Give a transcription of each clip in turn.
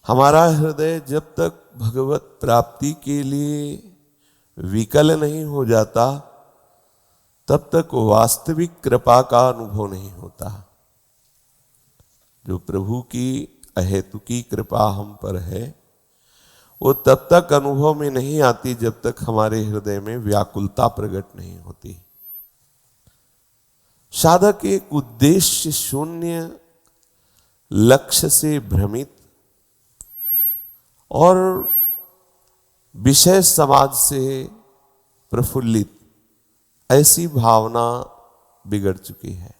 हमारा हृदय जब तक भगवत प्राप्ति के लिए विकल नहीं हो जाता तब तक वास्तविक कृपा का अनुभव नहीं होता। जो प्रभु की अहेतुकी कृपा हम पर है वो तब तक अनुभव में नहीं आती जब तक हमारे हृदय में व्याकुलता प्रकट नहीं होती। साधक एक उद्देश्य शून्य, लक्ष्य से भ्रमित और विषय समाज से प्रफुल्लित, ऐसी भावना बिगड़ चुकी है।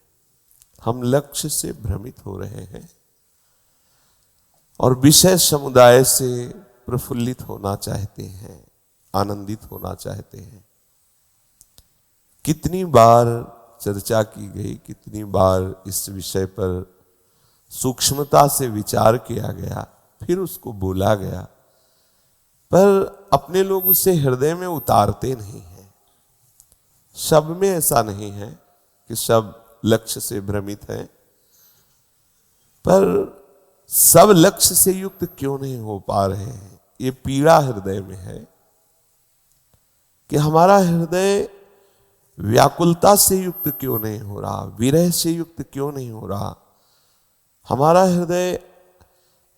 हम लक्ष्य से भ्रमित हो रहे हैं और विषय समुदाय से प्रफुल्लित होना चाहते हैं, आनंदित होना चाहते हैं। कितनी बार चर्चा की गई, कितनी बार इस विषय पर सूक्ष्मता से विचार किया गया, फिर उसको बोला गया, पर अपने लोग उसे हृदय में उतारते नहीं हैं। सब में ऐसा नहीं है कि सब लक्ष्य से भ्रमित हैं, पर सब लक्ष्य से युक्त क्यों नहीं हो पा रहे हैं। ये पीड़ा हृदय में है कि हमारा हृदय व्याकुलता से युक्त क्यों नहीं हो रहा, विरह से युक्त क्यों नहीं हो रहा, हमारा हृदय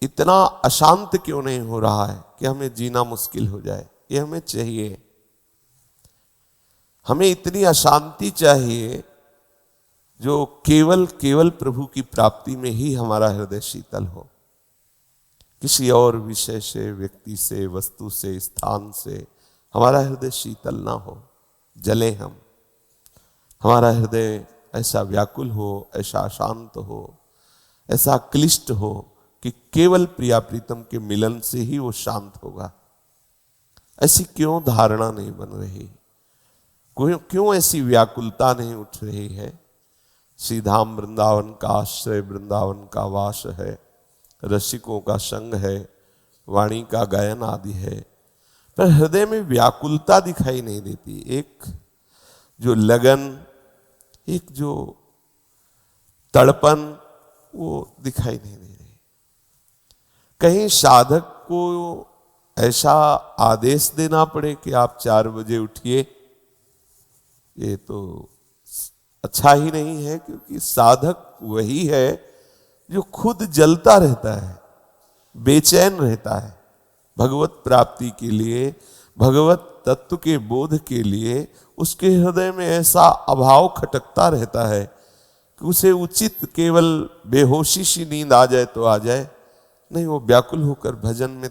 इतना अशांत क्यों नहीं हो रहा है कि हमें जीना मुश्किल हो जाए। ये हमें चाहिए, हमें इतनी अशांति चाहिए जो केवल प्रभु की प्राप्ति में ही हमारा हृदय शीतल हो। किसी और विषय से, व्यक्ति से, वस्तु से, स्थान से हमारा हृदय शीतल ना हो, जले हम। हमारा हृदय ऐसा व्याकुल हो, ऐसा अशांत हो, ऐसा क्लिष्ट हो कि केवल प्रिया प्रीतम के मिलन से ही वो शांत होगा। ऐसी क्यों धारणा नहीं बन रही, क्यों ऐसी व्याकुलता नहीं उठ रही है। श्रीधाम वृंदावन का आश्रय, वृंदावन का वास है, रसिकों का संग है, वाणी का गायन आदि है, पर हृदय में व्याकुलता दिखाई नहीं देती। एक जो लगन, एक जो तड़पन, वो दिखाई नहीं दे रही। कहीं साधक को ऐसा आदेश देना पड़े कि आप 4 बजे उठिए, ये तो अच्छा ही नहीं है, क्योंकि साधक वही है जो खुद जलता रहता है, बेचैन रहता है भगवत प्राप्ति के लिए, भगवत तत्व के बोध के लिए। उसके हृदय में ऐसा अभाव खटकता रहता है कि उसे उचित केवल बेहोशी सी नींद आ जाए तो आ जाए, नहीं वो व्याकुल होकर भजन में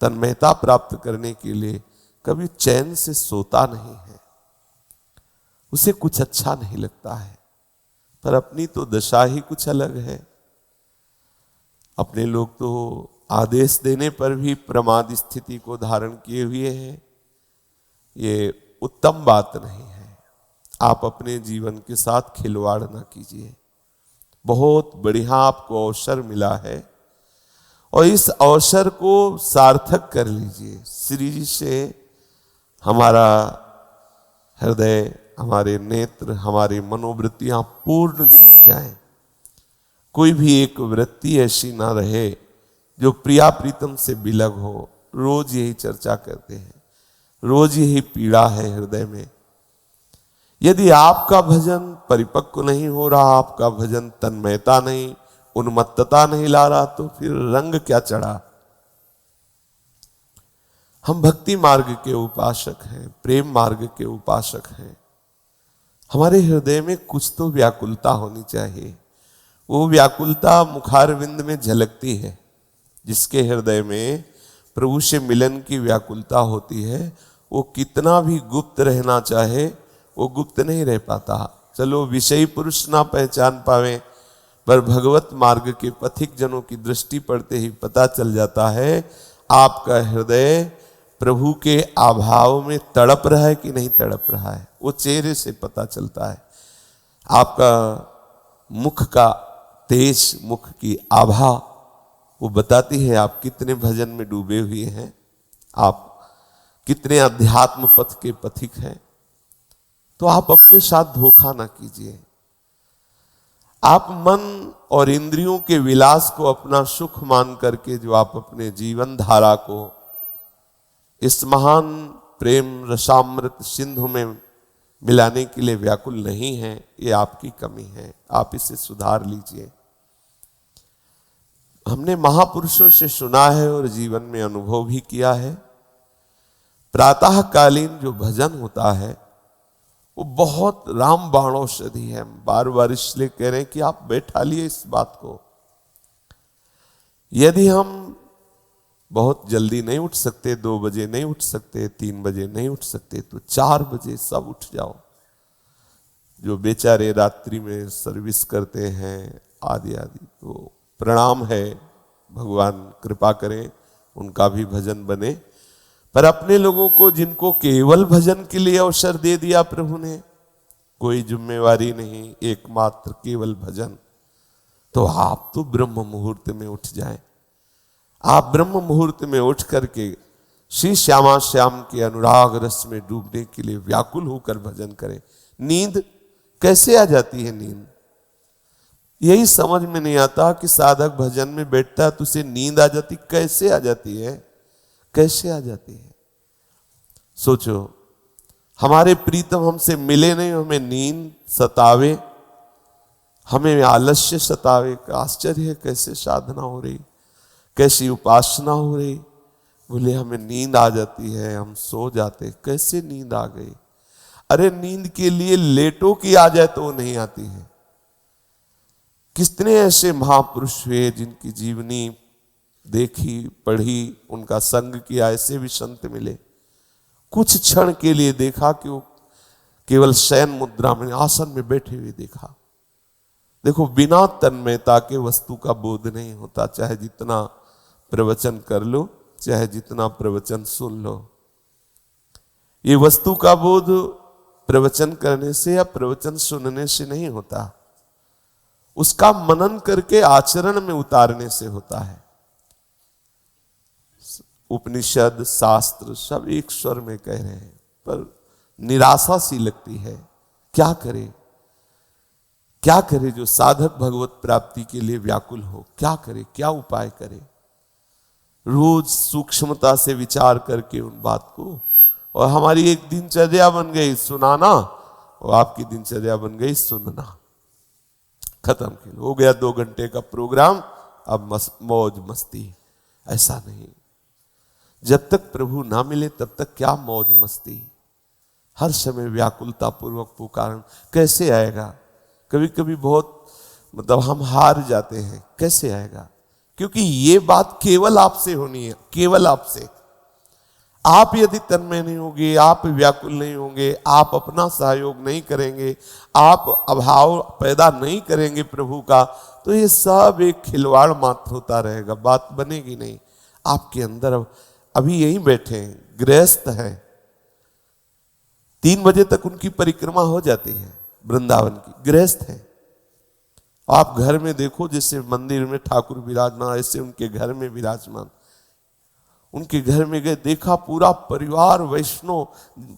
तन्मयता प्राप्त करने के लिए कभी चैन से सोता नहीं है। उसे कुछ अच्छा नहीं लगता है, पर अपनी तो दशा ही कुछ अलग है। अपने लोग तो आदेश देने पर भी प्रमाद स्थिति को धारण किए हुए हैं। ये उत्तम बात नहीं है। आप अपने जीवन के साथ खिलवाड़ ना कीजिए। बहुत बढ़िया आपको अवसर मिला है और इस अवसर को सार्थक कर लीजिए। श्री जी से हमारा हृदय, हमारे नेत्र, हमारी मनोवृत्तियां पूर्ण जुड़ जाएं। कोई भी एक वृत्ति ऐसी ना रहे जो प्रिया प्रीतम से बिलग हो। रोज यही चर्चा करते हैं, रोज यही पीड़ा है हृदय में। यदि आपका भजन परिपक्व नहीं हो रहा, आपका भजन तन्मयता नहीं, उन्मत्तता नहीं ला रहा, तो फिर रंग क्या चढ़ा। हम भक्ति मार्ग के उपासक हैं, प्रेम मार्ग के उपासक हैं। हमारे हृदय में कुछ तो व्याकुलता होनी चाहिए। वो व्याकुलता मुखारविंद में झलकती है। जिसके हृदय में प्रभु से मिलन की व्याकुलता होती है, वो कितना भी गुप्त रहना चाहे वो गुप्त नहीं रह पाता। चलो विषयी पुरुष ना पहचान पावे, पर भगवत मार्ग के पथिक जनों की दृष्टि पड़ते ही पता चल जाता है आपका हृदय प्रभु के अभाव में तड़प रहा है कि नहीं तड़प रहा है। वो चेहरे से पता चलता है। आपका मुख का तेज, मुख की आभा, वो बताती है आप कितने भजन में डूबे हुए हैं, आप कितने अध्यात्म पथ के पथिक हैं। तो आप अपने साथ धोखा ना कीजिए। आप मन और इंद्रियों के विलास को अपना सुख मान करके जो आप अपने जीवन धारा को इस महान प्रेम रसामृत सिंधु में मिलाने के लिए व्याकुल नहीं है, ये आपकी कमी है। आप इसे सुधार लीजिए। हमने महापुरुषों से सुना है और जीवन में अनुभव भी किया है, प्रातःकालीन जो भजन होता है वो बहुत रामबाण औषधि है। बार बार इसलिए कह रहे हैं कि आप बैठा लिए इस बात को। यदि हम बहुत जल्दी नहीं उठ सकते, 2 बजे नहीं उठ सकते, 3 बजे नहीं उठ सकते, तो 4 बजे सब उठ जाओ। जो बेचारे रात्रि में सर्विस करते हैं आदि आदि, तो प्रणाम है, भगवान कृपा करें उनका भी भजन बने। पर अपने लोगों को जिनको केवल भजन के लिए अवसर दे दिया प्रभु ने, कोई जिम्मेवारी नहीं, एकमात्र केवल भजन, तो आप तो ब्रह्म मुहूर्त में उठ जाएं। आप ब्रह्म मुहूर्त में उठ करके श्री श्यामा श्याम के अनुराग रस में डूबने के लिए व्याकुल होकर भजन करें। नींद कैसे आ जाती है? नींद यही समझ में नहीं आता कि साधक भजन में बैठता है तो उसे नींद आ जाती। कैसे आ जाती है? कैसे आ जाती है? सोचो, हमारे प्रीतम हमसे मिले नहीं, हमें नींद सतावे, हमें आलस्य सतावे। आश्चर्य है, कैसे साधना हो रही, कैसी उपासना हो रही। बोले हमें नींद आ जाती है, हम सो जाते। कैसे नींद आ गई? अरे नींद के लिए लेटो कि आ जाए तो नहीं आती है। कितने ऐसे महापुरुष हुए जिनकी जीवनी देखी पढ़ी, उनका संग किया, ऐसे भी संत मिले। कुछ क्षण के लिए देखा कि वो केवल शयन मुद्रा में आसन में बैठे हुए देखा। देखो, बिना तन्मयता के वस्तु का बोध नहीं होता। चाहे जितना प्रवचन कर लो, चाहे जितना प्रवचन सुन लो, ये वस्तु का बोध प्रवचन करने से या प्रवचन सुनने से नहीं होता, उसका मनन करके आचरण में उतारने से होता है। उपनिषद शास्त्र सब एक स्वर में कह रहे हैं, पर निराशा सी लगती है। क्या करे, क्या करे जो साधक भगवत प्राप्ति के लिए व्याकुल हो? क्या करे, क्या उपाय करे? रोज सूक्ष्मता से विचार करके उन बात को, और हमारी एक दिनचर्या बन गई सुनाना, और आपकी दिनचर्या बन गई सुनना। खत्म किया, हो गया 2 घंटे का प्रोग्राम, अब मौज मस्ती। ऐसा नहीं। जब तक प्रभु ना मिले तब तक क्या मौज मस्ती। हर समय व्याकुलता पूर्वक पुकारना। कैसे आएगा? कभी कभी बहुत हम हार जाते हैं। कैसे आएगा? क्योंकि ये बात केवल आपसे होनी है, केवल आपसे। आप यदि तन्मय नहीं होंगे, आप व्याकुल नहीं होंगे, आप अपना सहयोग नहीं करेंगे, आप अभाव पैदा नहीं करेंगे प्रभु का, तो ये सब एक खिलवाड़ मात्र होता रहेगा, बात बनेगी नहीं। आपके अंदर अभी यहीं बैठे हैं, गृहस्थ हैं, 3 बजे तक उनकी परिक्रमा हो जाती है वृंदावन की, गृहस्थ है। आप घर में देखो, जैसे मंदिर में ठाकुर विराजमान, ऐसे उनके घर में विराजमान। उनके घर में गए, देखा पूरा परिवार वैष्णव,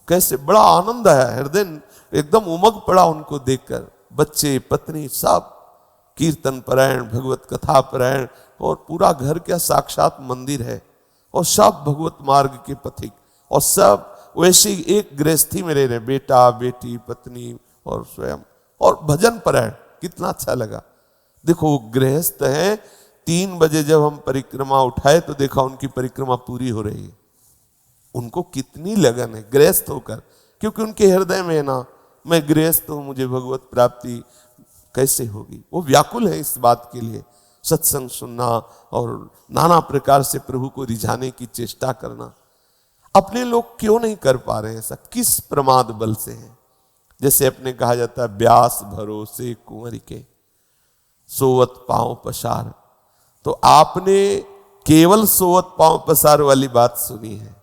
कैसे बड़ा आनंद आया, हृदय एकदम उमग पड़ा उनको देखकर। बच्चे पत्नी सब कीर्तन परायण, भगवत कथा परायण, और पूरा घर क्या साक्षात मंदिर है, और सब भगवत मार्ग के पथिक, और सब वैसे एक गृहस्थी में रह रहे, बेटा बेटी पत्नी और स्वयं, और भजन परायण। कितना अच्छा लगा। देखो वो गृहस्थ है, 3 बजे जब हम परिक्रमा उठाए तो देखा उनकी परिक्रमा पूरी हो रही है। उनको कितनी लगन है गृहस्थ होकर, क्योंकि उनके हृदय में है ना, मैं गृहस्थ हूं, मुझे भगवत प्राप्ति कैसे होगी। वो व्याकुल है इस बात के लिए। सत्संग सुनना और नाना प्रकार से प्रभु को रिझाने की चेष्टा करना। अपने लोग क्यों नहीं कर पा रहे हैं ऐसा? किस प्रमाद बल से है? जैसे अपने कहा जाता है, ब्यास भरोसे कुंवर के सोवत पांव पसार। तो आपने केवल सोवत पांव पसार वाली बात सुनी है,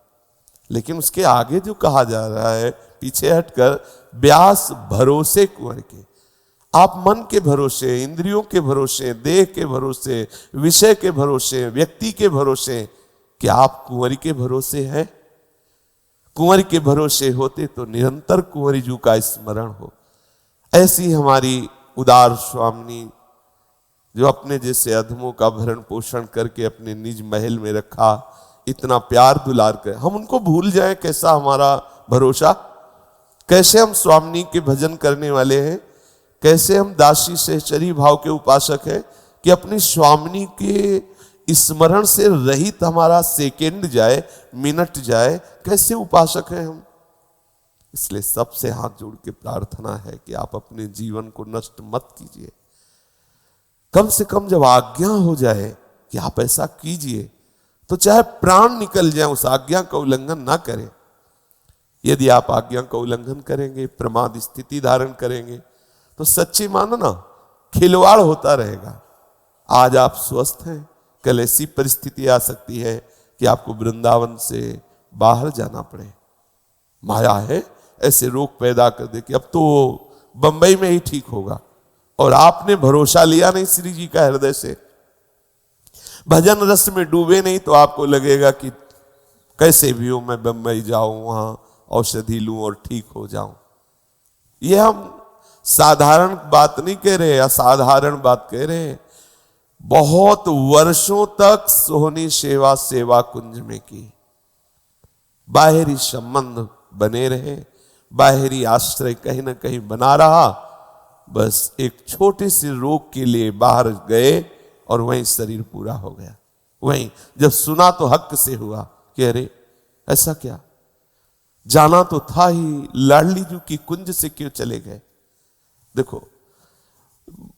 लेकिन उसके आगे जो कहा जा रहा है पीछे हटकर, ब्यास भरोसे कुंवर के। आप मन के भरोसे, इंद्रियों के भरोसे, देह के भरोसे, विषय के भरोसे, व्यक्ति के भरोसे, क्या आप कुंवरी के भरोसे हैं? कुंवर के भरोसे होते तो निरंतर कुंवरी जू का स्मरण हो। ऐसी हमारी उदार स्वामिनी जो अपने जैसे अधमों का भरण पोषण करके अपने निज महल में रखा, इतना प्यार दुलार कर, हम उनको भूल जाएं? कैसा हमारा भरोसा, कैसे हम स्वामिनी के भजन करने वाले हैं, कैसे हम दासी सहचरी भाव के उपासक हैं कि अपनी स्वामिनी के स्मरण से रहित हमारा सेकंड जाए, मिनट जाए, कैसे उपासक हैं हम। इसलिए सबसे हाथ जोड़ के प्रार्थना है कि आप अपने जीवन को नष्ट मत कीजिए। कम से कम जब आज्ञा हो जाए कि आप ऐसा कीजिए, तो चाहे प्राण निकल जाए उस आज्ञा का उल्लंघन ना करें। यदि आप आज्ञा का उल्लंघन करेंगे, प्रमाद स्थिति धारण करेंगे, तो सच्ची मानो ना खिलवाड़ होता रहेगा। आज आप स्वस्थ हैं, कल ऐसी परिस्थिति आ सकती है कि आपको वृंदावन से बाहर जाना पड़े। माया है, ऐसे रोग पैदा कर दे कि अब तो बंबई में ही ठीक होगा, और आपने भरोसा लिया नहीं श्री जी का हृदय से, भजन रस में डूबे नहीं, तो आपको लगेगा कि कैसे भी हो मैं बंबई जाऊं, वहां औषधि लूं और ठीक हो जाऊं। ये हम साधारण बात नहीं कह रहे, असाधारण बात कह रहे हैं। बहुत वर्षों तक सोहनी सेवा सेवा कुंज में की, बाहरी संबंध बने रहे, बाहरी आश्रय कहीं ना कहीं बना रहा, बस एक छोटे से रोग के लिए बाहर गए और वहीं शरीर पूरा हो गया। वहीं जब सुना तो हक से हुआ कि अरे ऐसा क्या, जाना तो था ही, लाडली जी की कुंज से क्यों चले गए। देखो,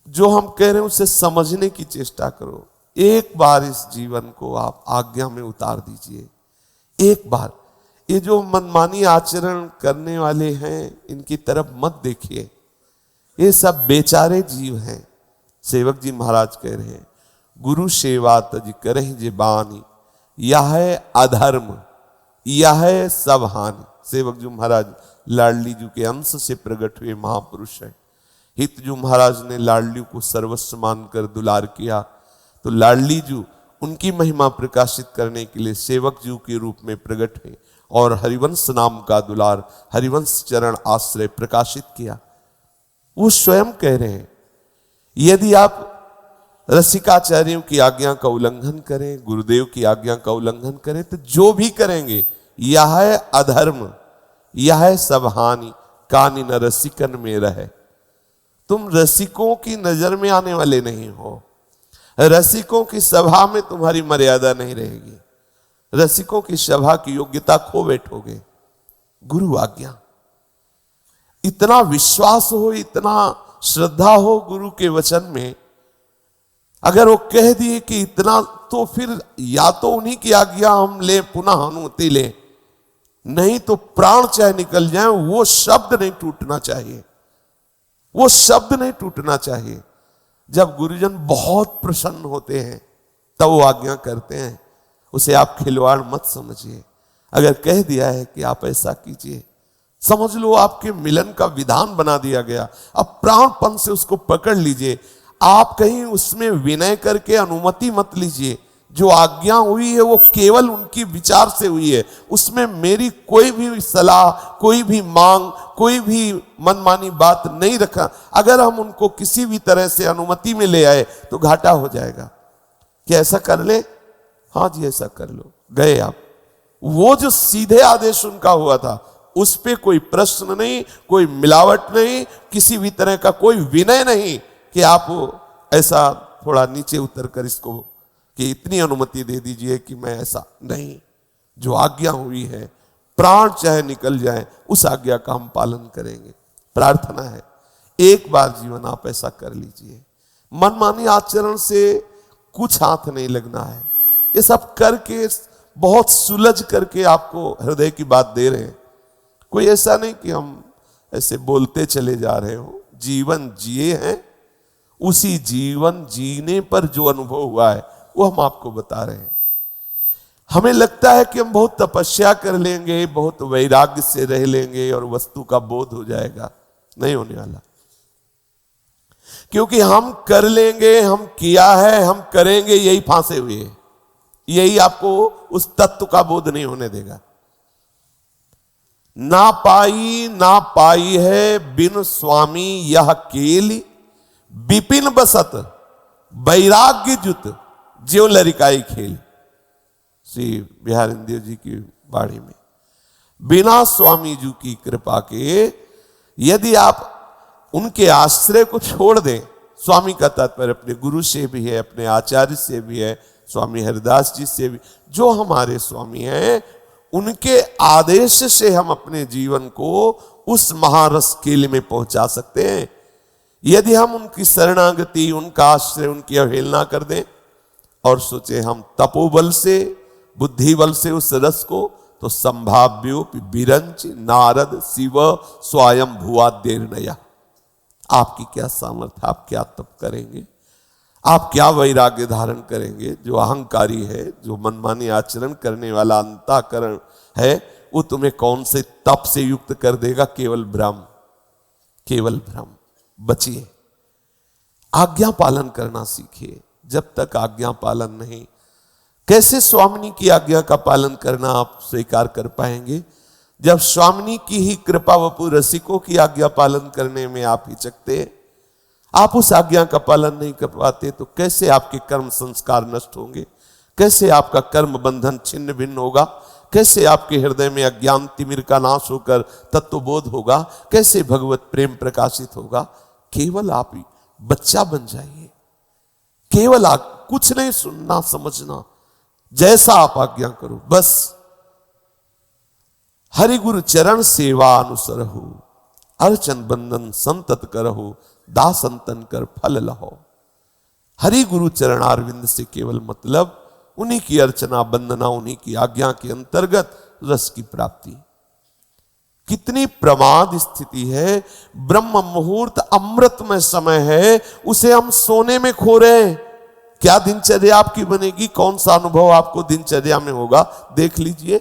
जो हम कह रहे हैं उसे समझने की चेष्टा करो। एक बार इस जीवन को आप आज्ञा में उतार दीजिए, एक बार। ये जो मनमानी आचरण करने वाले हैं, इनकी तरफ मत देखिए। ये सब बेचारे जीव हैं। सेवक जी महाराज कह रहे हैं, गुरु सेवा तज करहि जे बानी, यह है अधर्म, यह है सब हानि। सेवक जी महाराज लाडली जी के अंश से प्रकट हुए महापुरुष हैं। हित जी महाराज ने लाडली को सर्वस्व मानकर दुलार किया, तो लाडली जी उनकी महिमा प्रकाशित करने के लिए सेवक जी के रूप में प्रकट हुए और हरिवंश नाम का दुलार, हरिवंश चरण आश्रय प्रकाशित किया। वो स्वयं कह रहे हैं, यदि आप रसिकाचार्यों की आज्ञा का उल्लंघन करें, गुरुदेव की आज्ञा का उल्लंघन करें, तो जो भी करेंगे यह है अधर्म, यह है सब हानि, कानि न रसिकन में रहे। तुम रसिकों की नजर में आने वाले नहीं हो, रसिकों की सभा में तुम्हारी मर्यादा नहीं रहेगी, रसिकों की सभा की योग्यता खो बैठोगे। गुरु आज्ञा, इतना विश्वास हो, इतना श्रद्धा हो गुरु के वचन में, अगर वो कह दिए कि इतना, तो फिर या तो उन्हीं की आज्ञा हम ले, पुनः अनुमति ले, नहीं तो प्राण चाहे निकल जाए, वो शब्द नहीं टूटना चाहिए, वो शब्द नहीं टूटना चाहिए। जब गुरुजन बहुत प्रसन्न होते हैं तब वो आज्ञा करते हैं, उसे आप खिलवाड़ मत समझिए। अगर कह दिया है कि आप ऐसा कीजिए, समझ लो आपके मिलन का विधान बना दिया गया, अब प्राणपन से उसको पकड़ लीजिए। आप कहीं उसमें विनय करके अनुमति मत लीजिए। जो आज्ञा हुई है वो केवल उनकी विचार से हुई है, उसमें मेरी कोई भी सलाह, कोई भी मांग, कोई भी मनमानी बात नहीं रखा। अगर हम उनको किसी भी तरह से अनुमति में ले आए तो घाटा हो जाएगा। क्या ऐसा कर ले? हाँ जी ऐसा कर लो, गए आप। वो जो सीधे आदेश उनका हुआ था उस पे कोई प्रश्न नहीं, कोई मिलावट नहीं, किसी भी तरह का कोई विनय नहीं कि आप ऐसा थोड़ा नीचे उतर कर इसको कि इतनी अनुमति दे दीजिए कि मैं ऐसा नहीं। जो आज्ञा हुई है, प्राण चाहे निकल जाए, उस आज्ञा का हम पालन करेंगे। प्रार्थना है एक बार जीवन आप ऐसा कर लीजिए। मनमानी आचरण से कुछ हाथ नहीं लगना है। ये सब करके बहुत सुलझ करके आपको हृदय की बात दे रहे हैं। कोई ऐसा नहीं कि हम ऐसे बोलते चले जा रहे हो। जीवन जिए हैं, उसी जीवन जीने पर जो अनुभव हुआ है वो हम आपको बता रहे हैं। हमें लगता है कि हम बहुत तपस्या कर लेंगे, बहुत वैराग्य से रह लेंगे और वस्तु का बोध हो जाएगा। नहीं होने वाला, क्योंकि हम कर लेंगे, हम किया है, हम करेंगे, यही फांसे हुए हैं। यही आपको उस तत्व का बोध नहीं होने देगा। ना पाई है बिन स्वामी यह केली, विपिन बसत वैराग्य जुत ज्यो लरिकाई खेल। श्री बिहारिंद्र देव जी की बाणी में, बिना स्वामी जी की कृपा के यदि आप उनके आश्रय को छोड़ दें, स्वामी का तात्पर्य अपने गुरु से भी है, अपने आचार्य से भी है, स्वामी हरिदास जी से भी, जो हमारे स्वामी हैं, उनके आदेश से हम अपने जीवन को उस महारस केल में पहुंचा सकते हैं। यदि हम उनकी शरणागति, उनका आश्रय, उनकी अवहेलना कर दें और सोचे हम तपोबल से, बुद्धि बल से उस रस को, तो संभाव्योपि बिरंच नारद शिव स्वयं भुआ देर नया। आपकी क्या सामर्थ्य, आप क्या तप करेंगे, आप क्या वैराग्य धारण करेंगे। जो अहंकारी है, जो मनमानी आचरण करने वाला अंतःकरण है, वो तुम्हें कौन से तप से युक्त कर देगा। केवल भ्रम, केवल भ्रम। बचिए, आज्ञा पालन करना सीखिए। जब तक आज्ञा पालन नहीं, कैसे स्वामिनी की आज्ञा का पालन करना आप स्वीकार कर पाएंगे। जब स्वामिनी की ही कृपा वपु रसिकों की आज्ञा पालन करने में आप हिचकते, आप उस आज्ञा का पालन नहीं कर पाते, तो कैसे आपके कर्म संस्कार नष्ट होंगे, कैसे आपका कर्म बंधन छिन्न भिन्न होगा, कैसे आपके हृदय में अज्ञान तिमिर का नाश होकर तत्वबोध होगा, कैसे भगवत प्रेम प्रकाशित होगा। केवल आप बच्चा बन जाइए, केवल आप कुछ नहीं सुनना समझना, जैसा आप आज्ञा करो बस। हरि गुरु चरण सेवा अनुसरहु, अर्चन बंदन संतत करहु, दासंतन कर फल लहो। हरि गुरु चरणारविंद से केवल मतलब उन्हीं की अर्चना वंदना, उन्हीं की आज्ञा के अंतर्गत रस की प्राप्ति। कितनी प्रमाद स्थिति है। ब्रह्म मुहूर्त अमृतमय समय है, उसे हम सोने में खो रहे हैं। क्या दिनचर्या आपकी बनेगी, कौन सा अनुभव आपको दिनचर्या में होगा, देख लीजिए।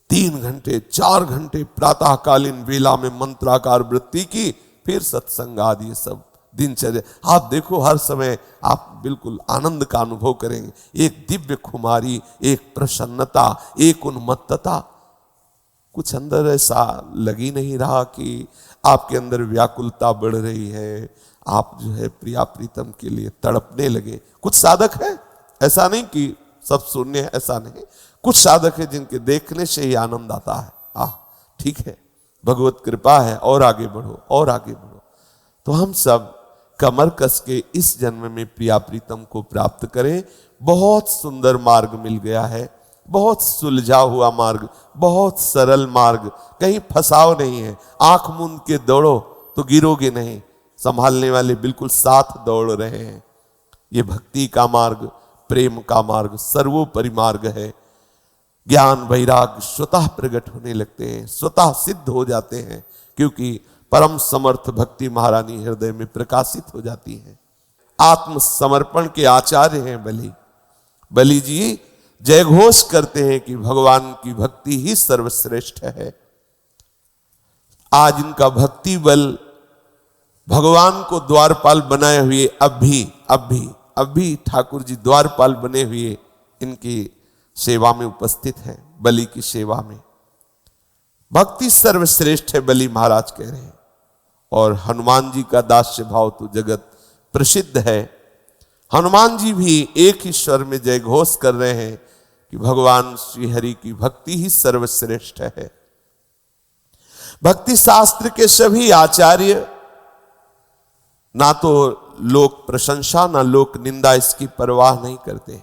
3 घंटे 4 घंटे प्रातःकालीन वेला में मंत्राकार वृत्ति की, फिर सत्संग आदि सब दिनचर्या। आप देखो, हर समय आप बिल्कुल आनंद का अनुभव करेंगे। एक दिव्य खुमारी, एक प्रसन्नता, एक उन्मत्तता। कुछ अंदर ऐसा लग ही नहीं रहा कि आपके अंदर व्याकुलता बढ़ रही है, आप जो है प्रिया प्रीतम के लिए तड़पने लगे। कुछ साधक है, ऐसा नहीं कि सब शून्य है, ऐसा नहीं। कुछ साधक है जिनके देखने से ही आनंद आता है। ठीक है, भगवत कृपा है, और आगे बढ़ो और आगे बढ़ो। तो हम सब कमर कस के इस जन्म में प्रिया प्रीतम को प्राप्त करें। बहुत सुंदर मार्ग मिल गया है, बहुत सुलझा हुआ मार्ग, बहुत सरल मार्ग, कहीं फंसाव नहीं है। आंख मूंद के दौड़ो तो गिरोगे नहीं, संभालने वाले बिल्कुल साथ दौड़ रहे हैं। ये भक्ति का मार्ग, प्रेम का मार्ग, सर्वोपरि मार्ग है। ज्ञान वैराग्य स्वतः प्रकट होने लगते हैं, स्वतः सिद्ध हो जाते हैं, क्योंकि परम समर्थ भक्ति महारानी हृदय में प्रकाशित हो जाती है। आत्मसमर्पण के आचार्य हैं बलि। बलि जी जय घोष करते हैं कि भगवान की भक्ति ही सर्वश्रेष्ठ है। आज इनका भक्ति बल भगवान को द्वारपाल बनाए हुए अब भी ठाकुर जी द्वारपाल बने हुए इनकी सेवा में उपस्थित हैं, बलि की सेवा में। भक्ति सर्वश्रेष्ठ है, बलि महाराज कह रहे हैं। और हनुमान जी का दास्य भाव तो जगत प्रसिद्ध है। हनुमान जी भी एक ही स्वर में जय घोष कर रहे हैं कि भगवान श्री हरि की भक्ति ही सर्वश्रेष्ठ है। भक्ति शास्त्र के सभी आचार्य ना तो लोक प्रशंसा ना लोक निंदा, इसकी परवाह नहीं करते।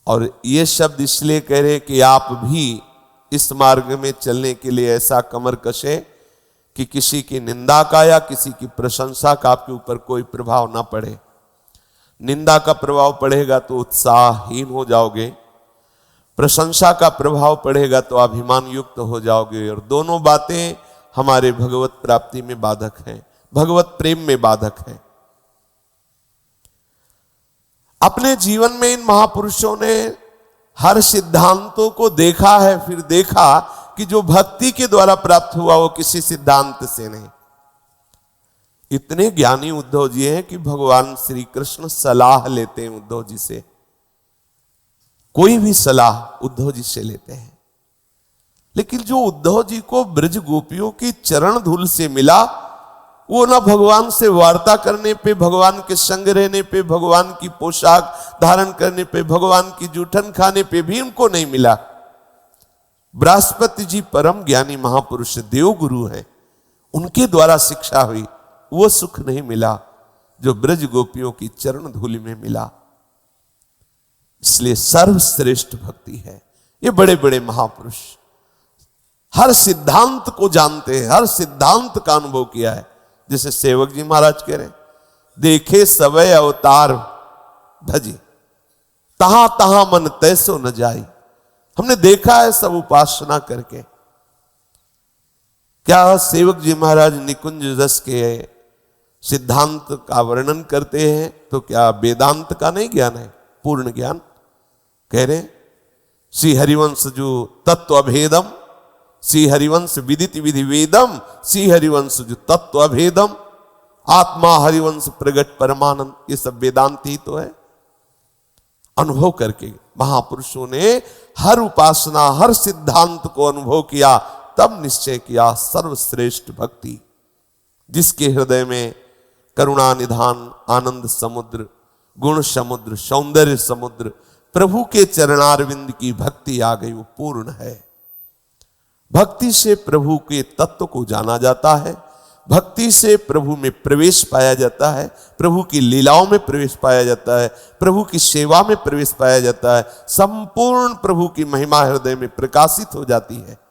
और ये शब्द इसलिए कह रहे कि आप भी इस मार्ग में चलने के लिए ऐसा कमर कसे कि किसी की निंदा का या किसी की प्रशंसा का आपके ऊपर कोई प्रभाव ना पड़े। निंदा का प्रभाव पड़ेगा तो उत्साहहीन हो जाओगे, प्रशंसा का प्रभाव पड़ेगा तो अभिमान युक्त हो जाओगे। और दोनों बातें हमारे भगवत प्राप्ति में बाधक हैं, भगवत प्रेम में बाधक हैं। अपने जीवन में इन महापुरुषों ने हर सिद्धांतों को देखा है, फिर देखा कि जो भक्ति के द्वारा प्राप्त हुआ वो किसी सिद्धांत से नहीं। इतने ज्ञानी उद्धव जी हैं कि भगवान श्री कृष्ण सलाह लेते हैं उद्धव जी से। कोई भी सलाह उद्धव जी से लेते हैं। लेकिन जो उद्धव जी को ब्रज गोपियों की चरण धूल से मिला, वो ना भगवान से वार्ता करने पे, भगवान के संग रहने पे, भगवान की पोशाक धारण करने पे, भगवान की जूठन खाने पे भी उनको नहीं मिला। बृहस्पति जी परम ज्ञानी महापुरुष देव गुरु हैं, उनके द्वारा शिक्षा हुई, वो सुख नहीं मिला जो ब्रज गोपियों की चरण धूलि में मिला। इसलिए सर्वश्रेष्ठ भक्ति है। ये बड़े बड़े महापुरुष हर सिद्धांत को जानते हैं, हर सिद्धांत का अनुभव किया है। जैसे सेवक जी महाराज कह रहे, देखे सवय अवतार भजी, तहां तहां मन तैसो न जाई। हमने देखा है सब उपासना करके। क्या सेवक जी महाराज निकुंज रस के सिद्धांत का वर्णन करते हैं तो क्या वेदांत का नहीं ज्ञान है? पूर्ण ज्ञान। कह रहे श्री हरिवंश जो तत्व अभेदम, श्री हरिवंश विदित विधि वेदम, श्री हरिवंश जो तत्व अभेदम, आत्मा हरिवंश प्रगट परमानंद, ये सब वेदांत ही तो है। अनुभव करके महापुरुषों ने हर उपासना, हर सिद्धांत को अनुभव किया, तब निश्चय किया सर्वश्रेष्ठ भक्ति, जिसके हृदय में करुणा निधान, आनंद समुद्र, गुण समुद्र, सौंदर्य समुद्र, प्रभु के चरणारविंद की भक्ति आ गई, वो पूर्ण है। भक्ति से प्रभु के तत्व को जाना जाता है, भक्ति से प्रभु में प्रवेश पाया जाता है, प्रभु की लीलाओं में प्रवेश पाया जाता है, प्रभु की सेवा में प्रवेश पाया जाता है, संपूर्ण प्रभु की महिमा हृदय में प्रकाशित हो जाती है।